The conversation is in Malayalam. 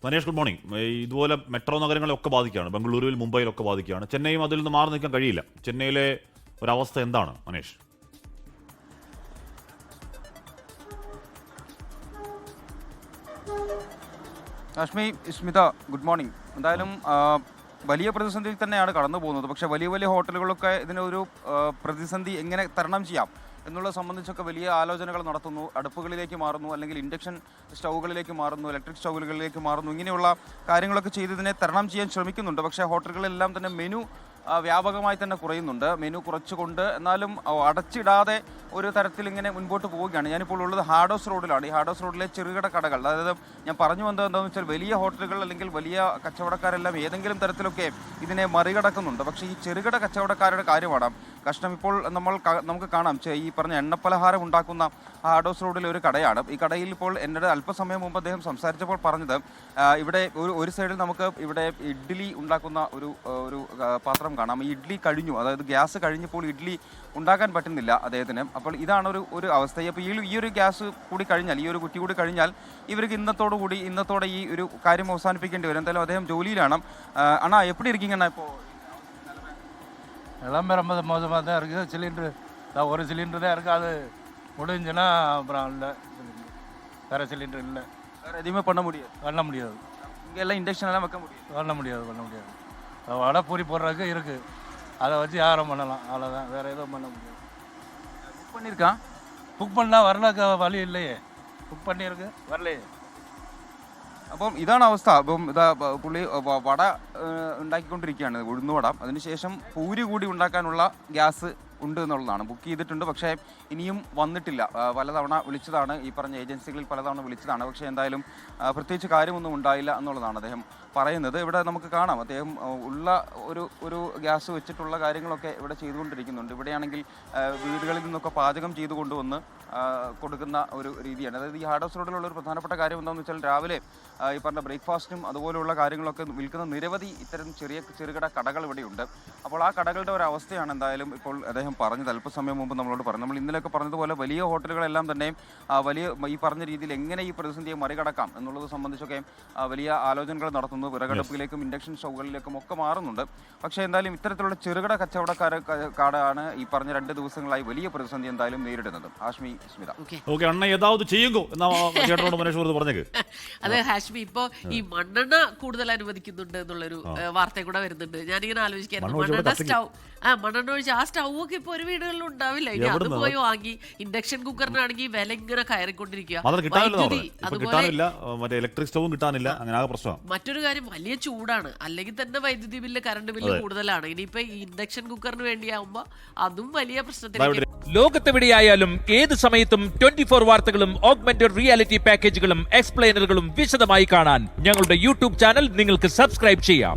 Manesh good morning. ഇതുപോലെ മെട്രോ നഗരങ്ങളെയൊക്കെ ബാധിക്കുകയാണ്, ബംഗളൂരുവിൽ മുംബൈയിലൊക്കെ ബാധിക്കുകയാണ്. ചെന്നൈയും അതിൽ നിന്ന് മാറി നിൽക്കാൻ കഴിയില്ല. ചെന്നൈയിലെ ഒരവസ്ഥ എന്താണ് മനേഷ്? Ashmi, Smitha, good morning. എന്തായാലും വലിയ പ്രതിസന്ധിയിൽ തന്നെയാണ് കടന്നു പോകുന്നത്. പക്ഷേ വലിയ വലിയ ഹോട്ടലുകളൊക്കെ ഇതിനൊരു പ്രതിസന്ധി എങ്ങനെ തരണം ചെയ്യാം എന്നുള്ളത് സംബന്ധിച്ചൊക്കെ വലിയ ആലോചനകൾ നടത്തുന്നു. അടുപ്പുകളിലേക്ക് മാറുന്നു, അല്ലെങ്കിൽ ഇൻഡക്ഷൻ സ്റ്റൗകളിലേക്ക് മാറുന്നു, ഇലക്ട്രിക് സ്റ്റൗകളിലേക്ക് മാറുന്നു. ഇങ്ങനെയുള്ള കാര്യങ്ങളൊക്കെ ചെയ്ത് ഇതിനെ തരണം ചെയ്യാൻ ശ്രമിക്കുന്നുണ്ട്. പക്ഷേ ഹോട്ടലുകളെല്ലാം തന്നെ മെനു വ്യാപകമായി തന്നെ കുറയുന്നുണ്ട്. മെനു കുറച്ചുകൊണ്ട് എന്നാലും അടച്ചിടാതെ ഒരു തരത്തിൽ ഇങ്ങനെ മുൻപോട്ട് പോവുകയാണ്. ഞാനിപ്പോൾ ഉള്ളത് ഹാഡോസ് റോഡിലാണ്. ഈ ഹാഡോസ് റോഡിലെ ചെറുകിട കടകൾ, അതായത് ഞാൻ പറഞ്ഞു വന്നത് എന്താണെന്ന് വെച്ചാൽ വലിയ ഹോട്ടലുകൾ അല്ലെങ്കിൽ വലിയ കച്ചവടക്കാരെല്ലാം ഏതെങ്കിലും തരത്തിലൊക്കെ ഇതിനെ മറികടക്കുന്നുണ്ട്. പക്ഷേ ഈ ചെറുകിട കച്ചവടക്കാരുടെ കാര്യമാണ് കഷ്ടം. ഇപ്പോൾ നമുക്ക് കാണാം, ഈ പറഞ്ഞ എണ്ണപ്പലഹാരം ഉണ്ടാക്കുന്ന ഹാഡോസ് റോഡിലെ ഒരു കടയാണ്. ഈ കടയിൽ ഇപ്പോൾ എന്നോട് അല്പസമയം മുമ്പ് അദ്ദേഹം സംസാരിച്ചപ്പോൾ പറഞ്ഞത്, ഇവിടെ ഒരു സൈഡിൽ നമുക്ക് ഇവിടെ ഇഡ്ഡലി ഉണ്ടാക്കുന്ന ഒരു പാത്രം കാണാം. ഈ ഇഡ്ഡലി കഴിഞ്ഞു, അതായത് ഗ്യാസ് കഴിഞ്ഞപ്പോൾ ഇഡ്ഡലി ഉണ്ടാക്കാൻ പറ്റുന്നില്ല അദ്ദേഹത്തിന്. അപ്പോൾ ഇതാണ് ഒരു അവസ്ഥ. അപ്പോൾ ഈ ഒരു ഗ്യാസ് കൂടി കഴിഞ്ഞാൽ, ഈ ഒരു കുറ്റി കൂടി കഴിഞ്ഞാൽ ഇവർക്ക് ഇന്നത്തോടെ ഈ ഒരു കാര്യം അവസാനിപ്പിക്കേണ്ടി വരും. എന്തായാലും അദ്ദേഹം ജോലിയിലാണ്. അണ്ണാ எப்படி இருக்கீங்கண்ணா? இப்போ எல்லாமே ரொம்ப மோசமாக தான் இருக்குது. சிலிண்டரு ஒரு சிலிண்டர் தான் இருக்குது. அது முடிஞ்சுன்னா அப்புறம் இல்லை, வேறு சிலிண்டர் இல்லை, வேறு எதுவுமே பண்ண முடியாது. இங்கே எல்லாம் இண்டக்ஷன் எல்லாம் வைக்க முடியாது. பண்ண முடியாது. வடை பூரி போடுறதுக்கு இருக்குது, அதை வச்சு யாரும் பண்ணலாம், அவ்வளோதான். வேறு எதுவும் பண்ண முடியாது. புக் பண்ணால் வரல, வழி இல்லையே. புக் பண்ணியிருக்கு, வரலையே. അപ്പം ഇതാണ് അവസ്ഥ. അപ്പം ഇതാ പുള്ളി വട ഉണ്ടാക്കിക്കൊണ്ടിരിക്കുകയാണ്, ഉഴുന്നുവട. അതിനുശേഷം പൂരി കൂടി ഉണ്ടാക്കാനുള്ള ഗ്യാസ് ഉണ്ട് എന്നുള്ളതാണ്. ബുക്ക് ചെയ്തിട്ടുണ്ട്, പക്ഷേ ഇനിയും വന്നിട്ടില്ല. പലതവണ വിളിച്ചതാണ്, ഈ പറഞ്ഞ ഏജൻസികളിൽ പലതവണ വിളിച്ചതാണ്. പക്ഷേ എന്തായാലും പ്രത്യേകിച്ച് കാര്യമൊന്നും ഉണ്ടായില്ല എന്നുള്ളതാണ് അദ്ദേഹം പറയുന്നത്. ഇവിടെ നമുക്ക് കാണാം, അദ്ദേഹം ഉള്ള ഒരു ഗ്യാസ് വെച്ചിട്ടുള്ള കാര്യങ്ങളൊക്കെ ഇവിടെ ചെയ്തുകൊണ്ടിരിക്കുന്നുണ്ട്. ഇവിടെയാണെങ്കിൽ വീടുകളിൽ നിന്നൊക്കെ പാചകം ചെയ്തു കൊണ്ടുവന്ന് കൊടുക്കുന്ന ഒരു രീതിയാണ്. അതായത് ഈ ഹാഡോസ് റോഡിലുള്ള ഒരു പ്രധാനപ്പെട്ട കാര്യം എന്താണെന്ന് വെച്ചാൽ, രാവിലെ ഈ പറഞ്ഞ ബ്രേക്ക്ഫാസ്റ്റും അതുപോലെയുള്ള കാര്യങ്ങളൊക്കെ വിൽക്കുന്ന നിരവധി ഇത്തരം ചെറുകിട കടകൾ ഇവിടെയുണ്ട്. അപ്പോൾ ആ കടകളുടെ ഒരു അവസ്ഥയാണ് എന്തായാലും ഇപ്പോൾ അദ്ദേഹം പറഞ്ഞത്. അല്പസമയം മുമ്പ് നമ്മളോട് പറഞ്ഞു. നമ്മൾ ഇന്നലെയൊക്കെ പറഞ്ഞതുപോലെ വലിയ ഹോട്ടലുകളെല്ലാം തന്നെ ഈ പറഞ്ഞ രീതിയിൽ എങ്ങനെ ഈ പ്രതിസന്ധിയെ മറികടക്കാം എന്നുള്ളത് സംബന്ധിച്ചൊക്കെ വലിയ ആലോചനകൾ നടത്തുന്നു. വിറകടുപ്പിലേക്കും ഇൻഡക്ഷൻ സ്റ്റൗകളിലേക്കും ഒക്കെ മാറുന്നുണ്ട്. പക്ഷേ എന്തായാലും ഇത്തരത്തിലുള്ള ചെറുകിട കച്ചവടക്കാരാണ് ഈ പറഞ്ഞ 2 ദിവസങ്ങളായി വലിയ പ്രതിസന്ധി എന്തായാലും നേരിടുന്നത്. ആശ്മി, സ്മിത. അതെ ഹാഷ്മി, ഇപ്പൊ ഈ മണ്ണെണ്ണ കൂടുതൽ അനുവദിക്കുന്നുണ്ട് എന്നുള്ളൊരു വാർത്ത കൂടെ വരുന്നുണ്ട്. ഞാനിങ്ങനെ ആലോചിക്കായിരുന്നു, മണ്ണെണ്ണ ഒഴിച്ച് ആ സ്റ്റൗ ഒക്കെ ഇപ്പൊ ഒരു വീടുകളിലും ഉണ്ടാവില്ല. ഇനി അത് പോയി വാങ്ങി ഇൻഡക്ഷൻ കുക്കറിനാണെങ്കിൽ വില ഇങ്ങനെ കയറിക്കൊണ്ടിരിക്കുക. മറ്റൊരു കാര്യം, വലിയ ചൂടാണ്, അല്ലെങ്കിൽ തന്നെ വൈദ്യുതി ബില്ല്, കറണ്ട് ബില്ല് കൂടുതലാണ്. ഇനിയിപ്പോ ഈ ഇൻഡക്ഷൻ കുക്കറിന് വേണ്ടിയാവുമ്പോ അതും വലിയ പ്രശ്നത്തിലേക്ക്. ലോകത്തെവിടെയായാലും ഏത് സമയത്തും 24 വാർത്തകളും ഓഗ്മെന്റഡ് റിയാലിറ്റി പാക്കേജുകളും എക്സ്പ്ലെയിനറുകളും വിശദമായി കാണാൻ ഞങ്ങളുടെ യൂട്യൂബ് ചാനൽ നിങ്ങൾക്ക് സബ്സ്ക്രൈബ് ചെയ്യാം.